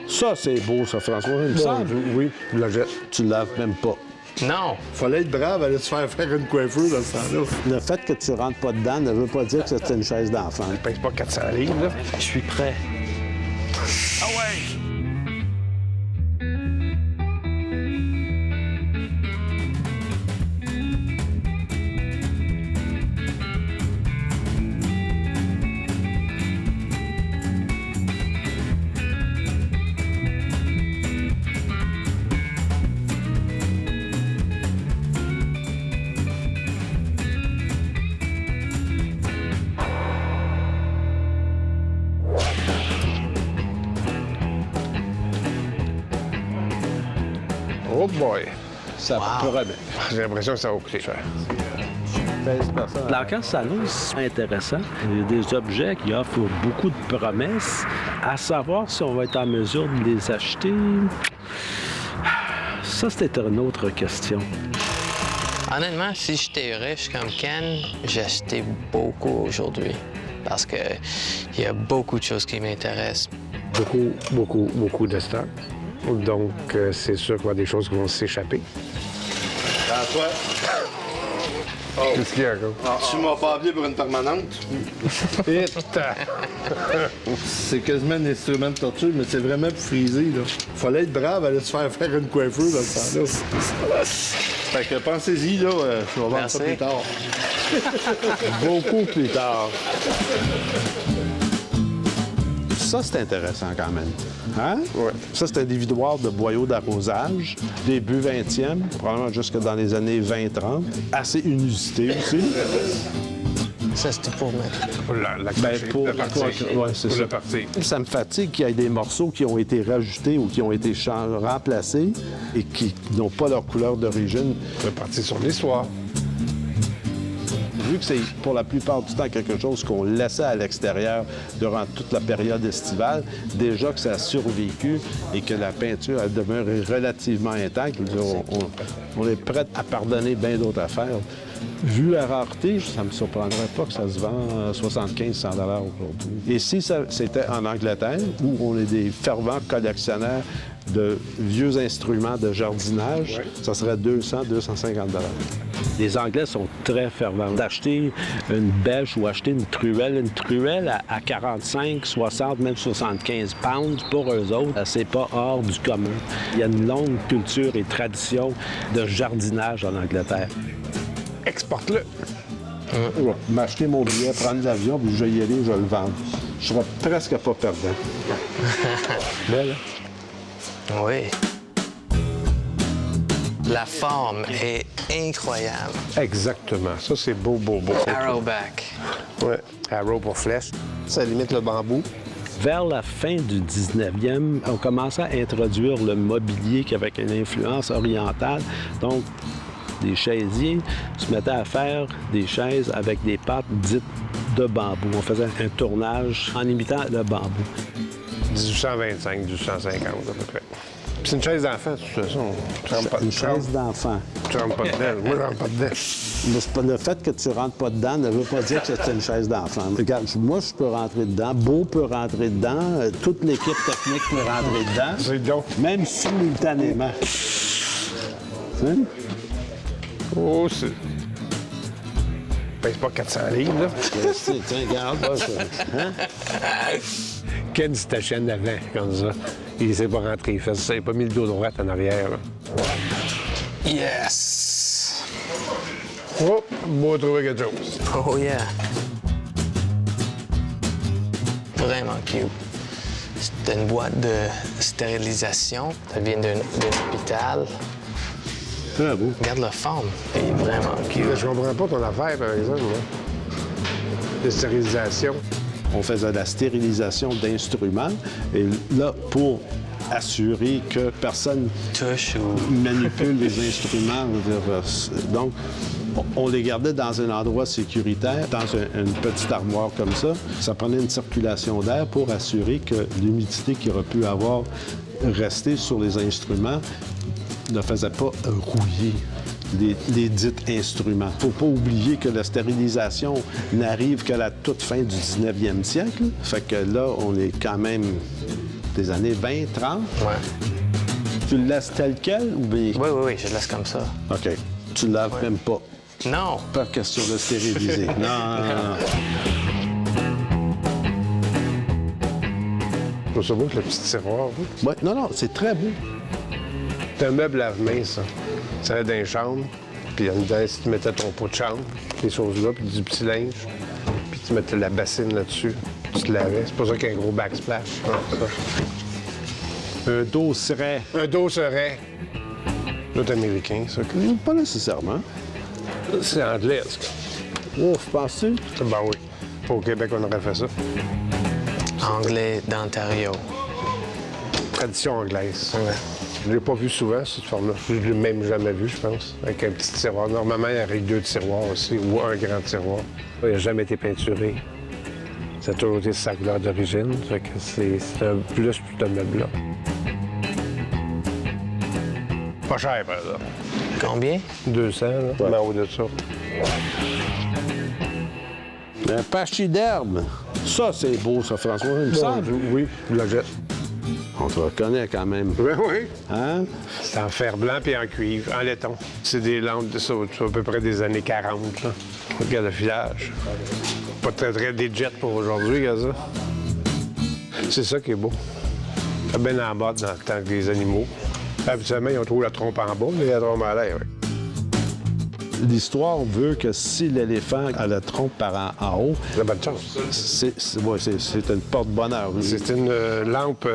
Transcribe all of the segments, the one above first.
Ça, c'est beau, ça, François. Il me semble. Oui, je la jette. Tu le laves même pas. Non. Fallait être brave, aller se faire une coiffure dans ce temps-là. Le fait que tu rentres pas dedans ne veut pas dire que c'est une chaise d'enfant. Je pèse pas 400 livres, là. Je suis prêt. Ah ouais! Oh boy! Ça promet. J'ai l'impression que ça va coûter cher. L'enquête salon, c'est intéressant. Il y a des objets qui offrent beaucoup de promesses. À savoir si on va être en mesure de les acheter, ça, c'était une autre question. Honnêtement, si j'étais riche comme Ken, j'achetais beaucoup aujourd'hui. Parce que il y a beaucoup de choses qui m'intéressent. Beaucoup de stock. Donc, c'est sûr qu'il y a des choses qui vont s'échapper. François, Qu'est-ce qu'il y a, quoi? tu m'as pas appelé pour une permanente. C'est quasiment un instrument de torture, mais c'est vraiment pour friser, là. Fallait être brave, aller se faire une coiffure dans ce temps-là. Fait que pensez-y, là, je vais vendre ça Merci. plus tard. Beaucoup plus tard. Ça, c'est intéressant quand même. Hein? Ouais. Ça, c'est un dévidoir de boyaux d'arrosage, début 20e, probablement jusque dans les années 20-30. Assez inusité aussi. Ça, c'était pour mettre. Pour la Ben, pour le parti. ouais, c'est Pour ça. le parti. Ça me fatigue qu'il y ait des morceaux qui ont été rajoutés ou qui ont été remplacés et qui n'ont pas leur couleur d'origine. Le parti sur l'histoire. Vu que c'est pour la plupart du temps quelque chose qu'on laissait à l'extérieur durant toute la période estivale, déjà que ça a survécu et que la peinture elle demeure relativement intacte, je veux dire, on est prêt à pardonner bien d'autres affaires. Vu la rareté, ça ne me surprendrait pas que ça se vend 75-100 $ aujourd'hui. Et si c'était en Angleterre, où on est des fervents collectionneurs de vieux instruments de jardinage, ça serait 200-250 $. Les Anglais sont très fervents. D'acheter une bêche ou acheter une truelle à 45, 60, même 75 pounds, pour eux autres, c'est pas hors du commun. Il y a une longue culture et tradition de jardinage en Angleterre. Exporte-le. Je vais m'acheter mon billet, prendre l'avion, puis je vais y aller, je vais le vendre. Je serai presque pas perdant. Belle, hein? Oui. La forme est incroyable. Exactement. Ça, c'est beau. Arrowback. Ouais. Arrow pour flèche. Ça limite le bambou. Vers la fin du 19e, on commençait à introduire le mobilier qui avait une influence orientale. Donc, des chaisiers se mettaient à faire des chaises avec des pattes dites de bambou. On faisait un tournage en imitant le bambou. 1825, 1850 à peu près. Puis c'est une chaise d'enfant, de toute façon. Tu rentres pas Une chaise d'enfant. Tu rentres pas dedans. Moi, je rentre pas dedans. Mais c'est pas le fait que tu rentres pas dedans ne veut pas dire que c'est une chaise d'enfant. Regarde, moi, je peux rentrer dedans, Beau peut rentrer dedans, toute l'équipe technique peut rentrer dedans, C'est donc. même simultanément. Hein? Oh, c'est. Pèse pas 400 livres, là. Tiens, regarde, là, ça. Hein? Ken se tachait en avant, comme ça. Il s'est pas rentré. Il fait ça. Il n'a pas mis le dos droit en arrière, là. Yes! Oh, moi, trouver quelque chose. Oh yeah! Vraiment cute. C'est une boîte de stérilisation. Ça vient d'un hôpital. Très beau. Regarde la forme. Elle est vraiment cute. Je comprends pas ton affaire, par exemple, là. De stérilisation. On faisait de la stérilisation d'instruments. Et là, pour assurer que personne Touche ou... manipule les instruments. Je veux dire, donc, on les gardait dans un endroit sécuritaire, dans une petite armoire comme ça. Ça prenait une circulation d'air pour assurer que l'humidité qu'il aurait pu avoir resté sur les instruments ne faisait pas rouiller les dits instruments. Il ne faut pas oublier que la stérilisation n'arrive qu'à la toute fin du 19e siècle. Fait que là, on est quand même des années 20, 30. Ouais. Tu le laisses tel quel ou bien... Oui, je laisse comme ça. OK. Tu ne laves même pas. Non. Pas question de stériliser. non. Je trouve ça beau que le petit tiroir. Oui. Ouais, non, c'est très beau. C'est un meuble lave-main, ça. Ça allait dans les chambres. Puis en dedans, si tu mettais ton pot de chambre, les choses-là, puis du petit linge, puis tu mettais la bassine là-dessus, puis tu te lavais. C'est pour ça qu'il y a un gros backsplash. Non, ça. Un dosseret. Un dosseret. L'autre américain, ça. Pas nécessairement. C'est anglais, ça. Ouf, penses-tu? Ben oui. Au Québec, on aurait fait ça. Anglais d'Ontario. Tradition anglaise. Ouais. Je l'ai pas vu souvent, cette forme-là. Je l'ai même jamais vu, je pense. Avec un petit tiroir. Normalement, il y aurait 2 tiroirs aussi, ou un grand tiroir. Il n'a jamais été peinturé. Ça a toujours été sa couleur d'origine. Fait que c'est un plus pour ce meuble-là. Pas cher, par exemple. Combien? 200, là. Ouais. Mais en haut de ça. Un pachyderme. Ça, c'est beau, ça, François, il me semble. Oui, je la jette. On te reconnaît quand même. Oui, oui. Hein? C'est en fer blanc puis en cuivre, en laiton. C'est des lampes de ça, à peu près des années 40, là. Regarde le filage. Pas très des jets pour aujourd'hui, regarde ça. C'est ça qui est beau. C'est bien en bas dans le temps que les animaux. Habituellement, ils ont trouvé la trompe en bas, mais la trompe en l'air, oui. L'histoire veut que si l'éléphant a la trompe par en haut, C'est la bonne chance. c'est une porte-bonheur. C'est une lampe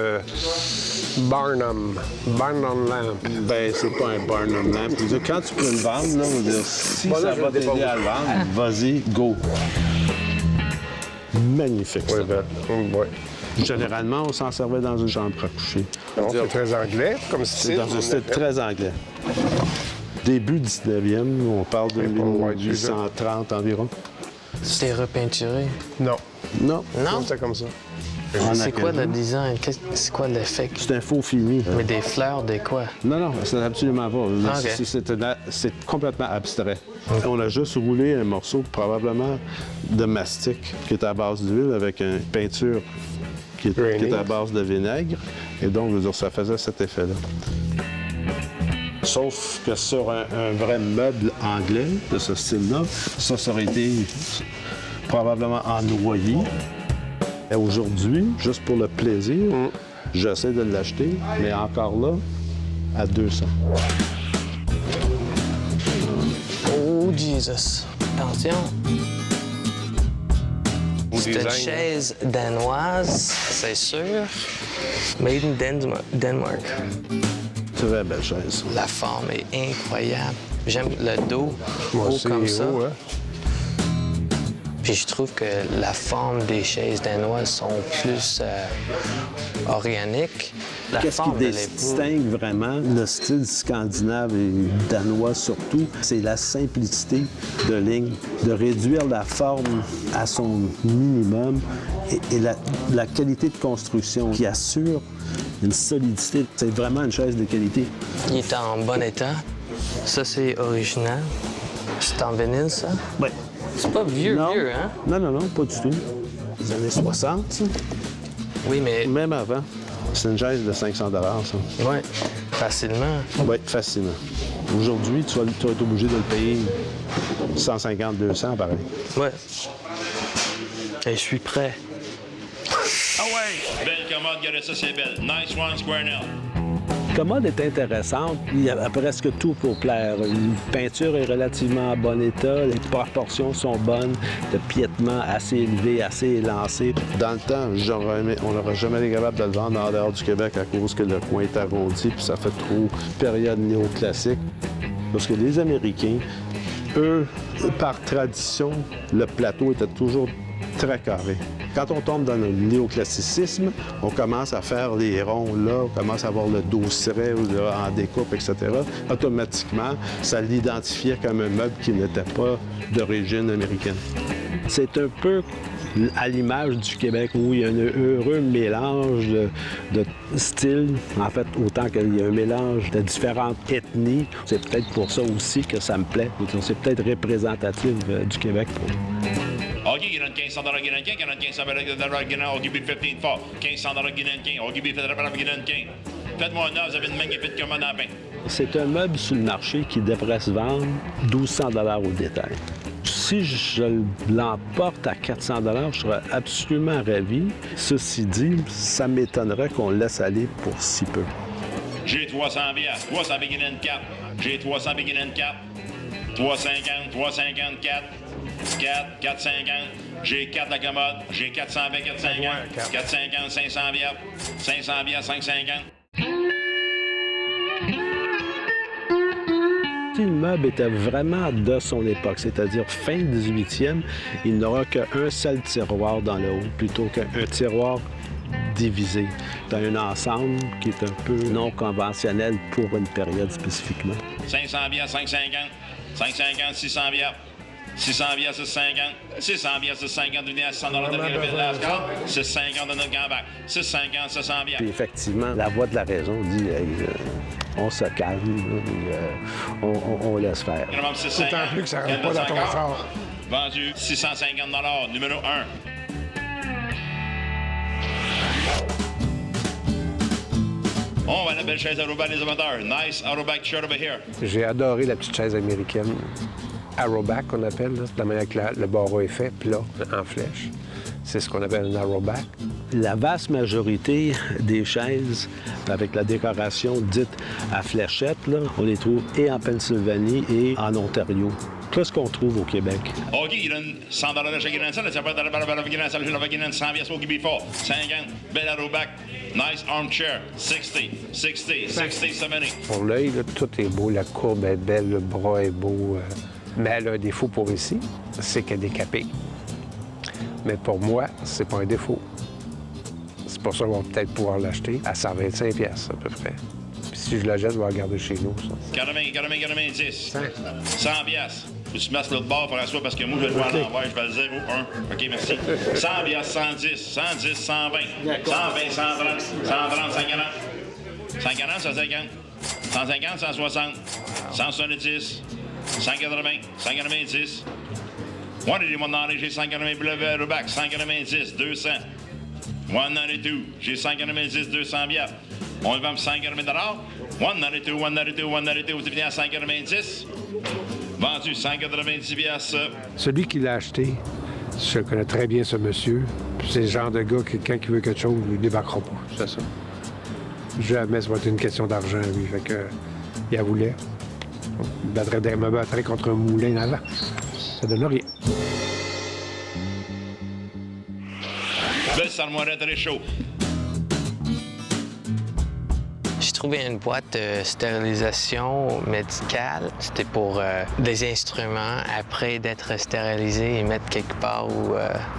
Barnum. Barnum lamp. Ben, c'est pas un Barnum lamp. Je veux dire, quand tu peux le vendre, là, je veux dire, si Bon, là, ça je va le t'aider dépose. à le vendre, vas-y, go. Magnifique, ça. Oui, ben, oui. Généralement, on s'en servait dans une chambre à coucher. Non, c'est très anglais, comme C'est style. dans un style très anglais. Début 19e, on parle de Ouais, 1830 environ. C'était repeinturé. Non. Non, Non? C'est comme ça. En C'est quoi le acajou. design? C'est quoi l'effet? C'est un faux fini. Mais des fleurs, des quoi? Non, c'est absolument pas. Ah, ok. C'est complètement abstrait. On a juste roulé un morceau probablement de mastic qui est à base d'huile avec une peinture qui est à base de vinaigre. Et donc, je veux dire, ça faisait cet effet-là. Sauf que sur un vrai meuble anglais de ce style-là, ça aurait été probablement en noyer. Et aujourd'hui, juste pour le plaisir, j'essaie de l'acheter, mais encore là, à 200. Oh, Jesus. Attention. C'est une design, chaise danoise, c'est sûr. Made in Denmark. Très belle chaise. La forme est incroyable. J'aime le dos Moi haut aussi, comme il est ça. haut, hein? Puis je trouve que la forme des chaises danoises sont plus organiques. La Qu'est-ce qui forme de l'épaule. distingue vraiment le style scandinave et danois surtout, c'est la simplicité de ligne, de réduire la forme à son minimum et la qualité de construction qui assure une solidité. C'est vraiment une chaise de qualité. Il est en bon état. Ça, c'est original. C'est en vinyle, ça? Oui. C'est pas vieux, Non. hein? Non, pas du tout. Les années 60, ça. Oui, mais... Même avant. C'est une chaise de 500 ça. Ouais, facilement. Oui, facilement. Aujourd'hui, tu vas être obligé de le payer 150, 200, pareil. Ouais. Et je suis prêt. Belle commode, regardez ça, c'est belle. Nice one, Square Nail. La commode est intéressante. Il y a presque tout pour plaire. La peinture est relativement en bon état. Les proportions sont bonnes. Le piétement assez élevé, assez élancé. Dans le temps, on n'aurait jamais été capable de le vendre en dehors du Québec à cause que le coin est arrondi puis ça fait trop période néoclassique. Parce que les Américains, eux, par tradition, le plateau était toujours très carré. Quand on tombe dans le néoclassicisme, on commence à faire les ronds là, on commence à avoir le dosseret en découpe, etc. Automatiquement, ça l'identifiait comme un meuble qui n'était pas d'origine américaine. C'est un peu à l'image du Québec, où il y a un heureux mélange de styles. En fait, autant qu'il y a un mélange de différentes ethnies. C'est peut-être pour ça aussi que ça me plaît. C'est peut-être représentatif du Québec. OK, il donne 1500 Guinanquin, il donne 1500 Guinanquin, I'll give you 15 for. 1500 Guinanquin, I'll give you 15 Guinanquin. Faites-moi un offre, vous avez une magnifique commande à pain. C'est un meuble sur le marché qui devrait se vendre 1200 $ au détail. Si je l'emporte à 400 $, je serais absolument ravi. Ceci dit, ça m'étonnerait qu'on le laisse aller pour si peu. J'ai 300 bières, 300 beginning 4. J'ai 300 beginning 4. 350, 350, 4. 4, 450. J'ai 4 la commode. J'ai 400 bières, 450. 450, 500 bières. 500 bières, 550. Si le meuble était vraiment de son époque, c'est-à-dire fin 18e, il n'aura qu'un seul tiroir dans le haut, plutôt qu'un tiroir divisé dans un ensemble qui est un peu non conventionnel pour une période spécifiquement. 500 bières, 550. 550, 600 bières. 600 bières, 650. 600 bières, 650, venez à 100 $ de la score. 650 de notre gambac. 650, 700 bières. Puis effectivement, la voix de la raison dit on se calme, on laisse faire. D'autant plus que ça rentre pas dans ton fort. Vendu 650 $, numéro 1. On va à la belle chaise Aerobac des amateurs. Nice Aerobac shirt over here. J'ai adoré la petite chaise américaine. Aerobac, qu'on appelle, là. C'est la manière que le barreau est fait, plat, en flèche. C'est ce qu'on appelle un aerobac. La vaste majorité des chaises avec la décoration dite à fléchette, là, on les trouve et en Pennsylvanie et en Ontario. Qu'est-ce qu'on trouve au Québec? OK, il donne 100 $ à chaque Guinançon. Ça peut être la Guinançon, je l'avais Guinançon 100 pièces au Québec fort. 50, belle Aerobac. Nice armchair. 60, 60, 60, 70. Pour l'œil, là, tout est beau, la courbe est belle, le bras est beau. Mais elle a un défaut pour ici, c'est qu'elle est capée. Mais pour moi, c'est pas un défaut. C'est pour ça qu'on va peut-être pouvoir l'acheter à 125 pièces à peu près. Puis si je la jette, je vais la garder chez nous, ça. 90. 100 pièces. Faut que tu mettes l'autre bord pour la soie parce que moi, je vais le voir à l'envers. Je vais le 0, 1. OK, merci. 100 pièces, 110, 110, 120. 120, 130, 130, 140. 140, 150. 150, 160. 170. 180, 190. Moi, j'ai mon entrée, j'ai 180 pour le Aerobac. 190, 200. 192, j'ai 190, 200 bières. On le vend pour 180 $. 192, 192, 192, vous venez à 190. Vendu 190 piastres. Celui qui l'a acheté, je connais très bien ce monsieur. C'est le genre de gars que quand il veut quelque chose, il ne débarquera pas. C'est ça. Jamais ça va être une question d'argent, lui. Fait que, il la voulait. Il me battrait contre un moulin avant. Ça donne rien. Belle armoire très chaud. J'ai trouvé une boîte de stérilisation médicale. C'était pour des instruments, après d'être stérilisés et mettre quelque part où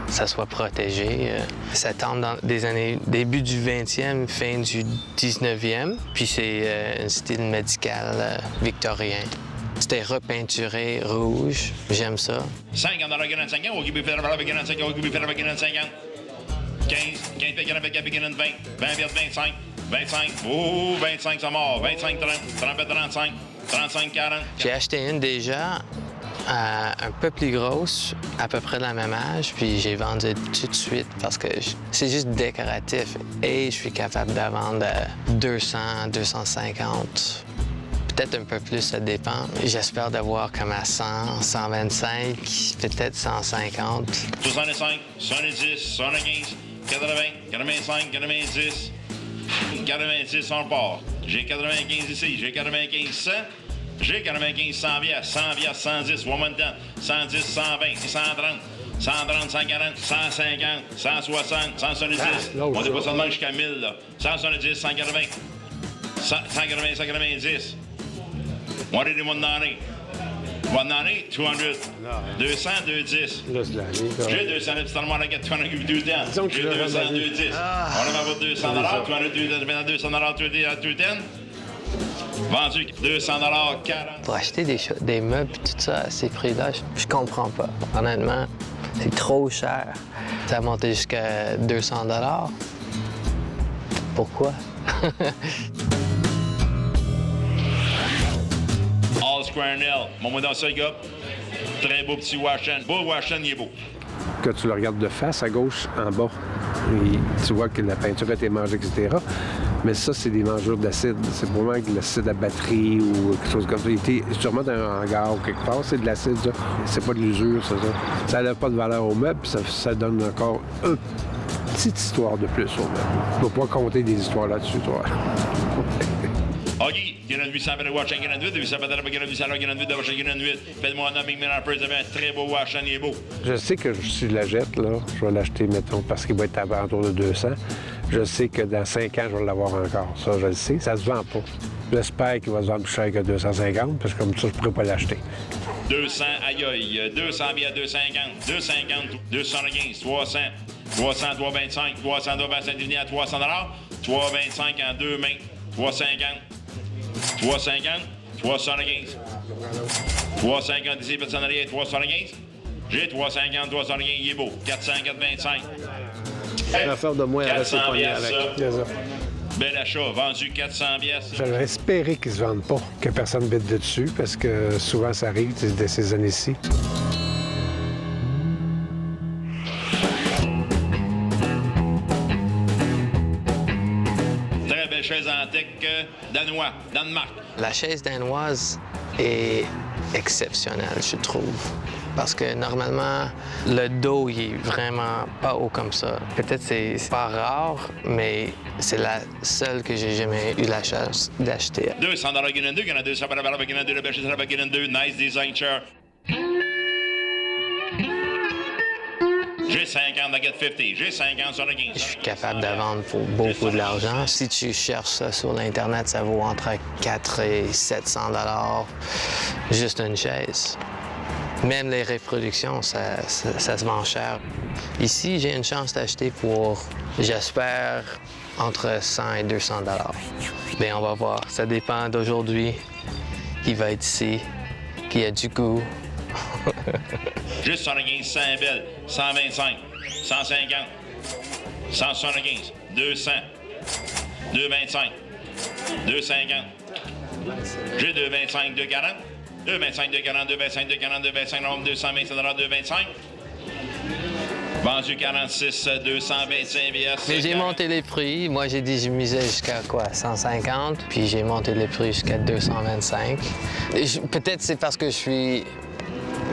ça soit protégé. Ça tombe dans des années début du 20e, fin du 19e. Puis c'est un style médical victorien. C'était repeinturé rouge. J'aime ça. 50 $ gagnant 50, au Québec fédéral gagnant 50, au Québec fédéral gagnant 50. 15 gagnant avec 20, 20 25. 25, oh, 25, ça mort. 25, 30, 30, 35, 35, 40. J'ai acheté une déjà, un peu plus grosse, à peu près de la même âge, puis j'ai vendu tout de suite parce que c'est juste décoratif et je suis capable de la vendre à 200, 250. Peut-être un peu plus, ça dépend. J'espère d'avoir comme à 100, 125, peut-être 150. 65, 70, 75, 80, 85, 90. 90, on part. J'ai 95 ici, j'ai 95, 100. J'ai 95, 100 bières, 100 bières, 110, one man down. 110, 120, 130, 130, 140, 150, 160, 170. On dépasse seulement jusqu'à 1000, là. 170, 180, 180, 190. On est des mois de l'année. 200, 200, 210. J'ai 200, le petit armoire à 200, j'ai 210. On va avoir 200 $, 200 $, vendu 200 $, 40. Pour acheter des meubles et tout ça à ces prix-là, je comprends pas. Honnêtement, c'est trop cher. Ça a monté jusqu'à 200 $. Pourquoi? All Square Nail. Mon mot dans ça, gars. Très beau petit Washington. Beau Washington, il est beau. Quand tu le regardes de face, à gauche, en bas, tu vois que la peinture a été mangée, etc. Mais ça, c'est des mangeurs d'acide. C'est probablement de l'acide à batterie ou quelque chose comme ça. Il était sûrement dans un hangar ou quelque part. C'est de l'acide, ça. C'est pas de l'usure, ça. Ça n'a pas de valeur au meuble, puis ça donne encore une petite histoire de plus au meuble. Tu ne peux pas compter des histoires là-dessus, toi. OK, Guérin 800, Wash and Guérin 8, 800, Guérin 800, Guérin 8, Wash and Guérin 8. Faites-moi un homme, Harper, vous avez un très beau Wash and il est beau. Je sais que si je la jette, là, je vais l'acheter, mettons, parce qu'il va être à l'entour de 200. Je sais que dans 5 ans, je vais l'avoir encore. Ça, je le sais. Ça se vend pas. J'espère qu'il va se vendre plus cher que 250, parce que comme ça, je pourrais pas l'acheter. 200, aïe aïe, 200 bien 250, 250, 215, 300, 300, 325, 300, 325 divisé à 300 325 en deux mains, 350, 350, 315. 350 ici, personne arrière, 315. J'ai 350, 315, il est beau. 400, 425. L'affaire de moi, elle reste 400 pognée pièces, avec. ça. Bel achat, vendu 400 pièces. J'avais espéré qu'ils se vendent pas, que personne bite dessus, parce que souvent ça arrive de ces années-ci. Très belle chaise antique danois, Danemark. La chaise danoise est exceptionnelle, je trouve. Parce que normalement, le dos, il est vraiment pas haut comme ça. Peut-être c'est pas rare, mais c'est la seule que j'ai jamais eu la chance d'acheter. 200 Guinan 2, Guinan 2, ça va la Guinan 2, le bel chaise à la Guinan 2, nice design chair. J'ai 50, I get 50. J'ai 50 sur le 15. Je suis capable de vendre pour beaucoup de l'argent. Si tu cherches ça sur l'Internet, ça vaut entre 400 et 700 $, juste une chaise. Même les reproductions, ça se vend cher. Ici, j'ai une chance d'acheter pour, j'espère, entre 100 et 200 $. Bien, on va voir. Ça dépend d'aujourd'hui qui va être ici, qui a du goût. Juste 115, 100 belles, 125, 150, 175, 200, 225, 250. J'ai 225, 240. 225, 240, 225, 240, 225, nombre 225 $, 225. Vendu 46, 225 pièces. Mais j'ai monté les prix. Moi, j'ai dit je misais jusqu'à quoi? 150. Puis j'ai monté les prix jusqu'à 225. Peut-être c'est parce que je suis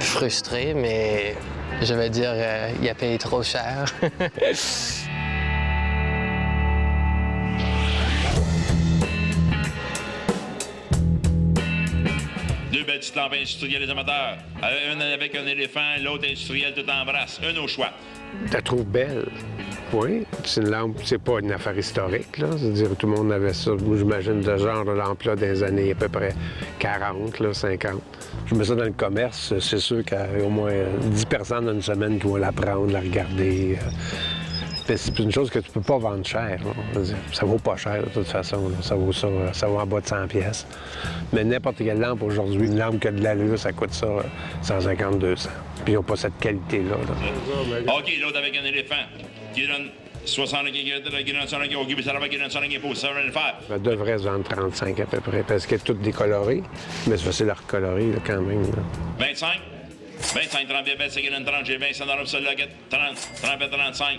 frustré, mais je vais dire il a payé trop cher. Deux belles petites lampes industrielles des amateurs. Une avec un éléphant, l'autre industrielle tout en brasse. Un au choix. Tu la trouves belle? Oui. C'est une lampe, c'est pas une affaire historique, là. C'est-à-dire que tout le monde avait ça. Moi, j'imagine de genre de lampe-là dans les années à peu près 40, là, 50. Je mets ça dans le commerce, c'est sûr qu'il y a au moins 10 personnes dans une semaine qui vont la prendre, la regarder. C'est une chose que tu peux pas vendre cher. Ça vaut pas cher, de toute façon. Là. Ça vaut en bas de 100 pièces. Mais n'importe quelle lampe aujourd'hui, une lampe qui a de l'allure, ça coûte ça 150, 200. Puis ils n'ont pas cette qualité-là. Là. OK, l'autre avec un éléphant qui donne 75, qui donne 75, qui donne 75 pour 75. Ça devrait se vendre 35 à peu près, parce qu'elle est toute décolorée. Mais c'est facile à recolorer là, quand même. Là. 25, 25, 30, 25, 30, j'ai 25 $ pour celle-là, 30, 30, 35.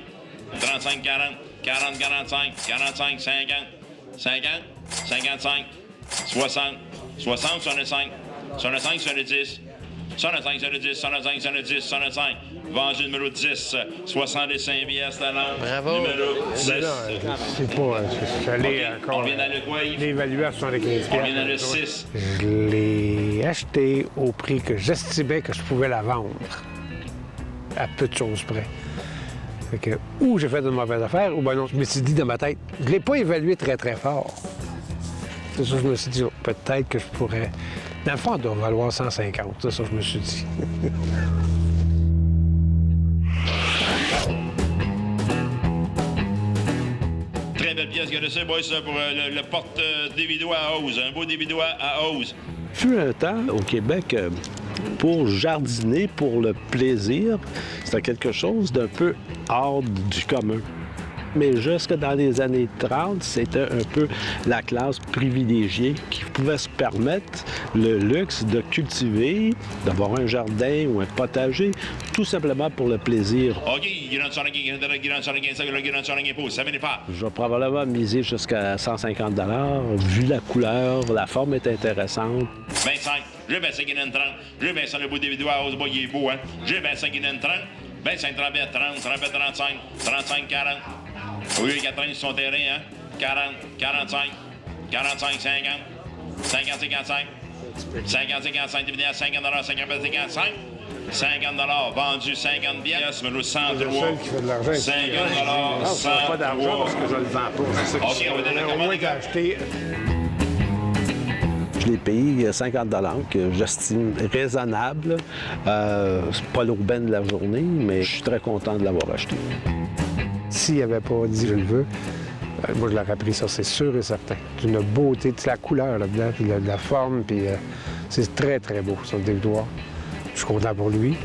35, 40, 40, 45, 45, 50, 50, 55, 60, 60, 65, 65, 70, 65, 70, 65, 70, 65. Vendu numéro 10, 65 pièces de lampe. Bravo. Numéro 10. Mais là, c'est pas... Je suis allé encore... On vient dans le quoi, Yves? L'évaluer à 75 pièces. On vient dans le 6. Je l'ai acheté au prix que j'estimais que je pouvais la vendre. À peu de choses près. Fait que, ou j'ai fait une mauvaise affaire, ou ben non, je me suis dit dans ma tête, je l'ai pas évalué très, très fort. C'est ça que je me suis dit, peut-être que je pourrais... Dans le fond, elle doit valoir 150, c'est ça que je me suis dit. Très belle pièce, regardez ça, boys, ça, pour le porte des vidéos à hausse. Un beau des vidéos à hausse. Fut un temps au Québec, pour jardiner, pour le plaisir, c'était quelque chose d'un peu hors du commun. Mais jusque dans les années 30, c'était un peu la classe privilégiée qui pouvait se permettre le luxe de cultiver, d'avoir un jardin ou un potager, tout simplement pour le plaisir. OK, Je vais probablement miser jusqu'à 150 $, vu la couleur, la forme est intéressante. 25, j'ai 25 guinées 30, j'ai 25 le bout des vidéos à Osebois, il est beau, hein? J'ai 25 guinées 30, 25 30, 30, 35, 35, 40. Au lieu de 80 sur son terrain, hein? 40, 45, 45, 50, 50, 55, 50, 55, divisé à 50 $, 50, 55, 50 $, vendu 50 pièces, mais le 103. Le seul qui fait de l'argent. 50 $, 103. Pas d'argent parce que je le vends pas. OK, on va donner la Au commande. moins t'as acheté. Je l'ai payé 50 $, que j'estime raisonnable. C'est pas l'aubaine de la journée, mais je suis très content de l'avoir acheté. S'il n'avait pas dit je le veux, moi je l'aurais pris ça, c'est sûr et certain. C'est une beauté, la couleur là-dedans, puis la forme, puis c'est très très beau sur le dévidoir. Je suis content pour lui.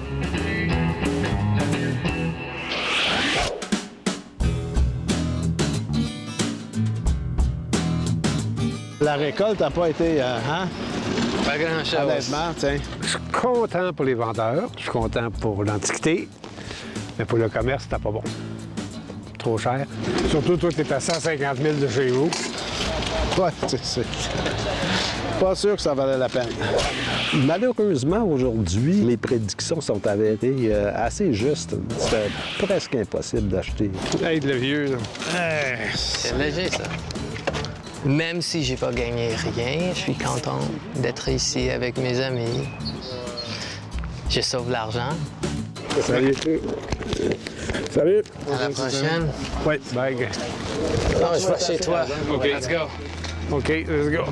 La récolte n'a pas été, Pas grand-chose. honnêtement, tiens. Je suis content pour les vendeurs, je suis content pour l'Antiquité, mais pour le commerce, c'était pas bon. Trop cher. Surtout, toi, tu es à 150 000 de chez vous. Ouais, c'est pas sûr que ça valait la peine. Malheureusement, aujourd'hui, les prédictions sont avérées assez justes. C'est presque impossible d'acheter. Hey, le vieux, là. C'est léger, ça. Même si j'ai pas gagné rien, je suis content d'être ici avec mes amis. Je sauve l'argent. Salut. Salut. À la prochaine. Oui, bye. Non, je vais chez toi. OK. Let's go. OK, let's go.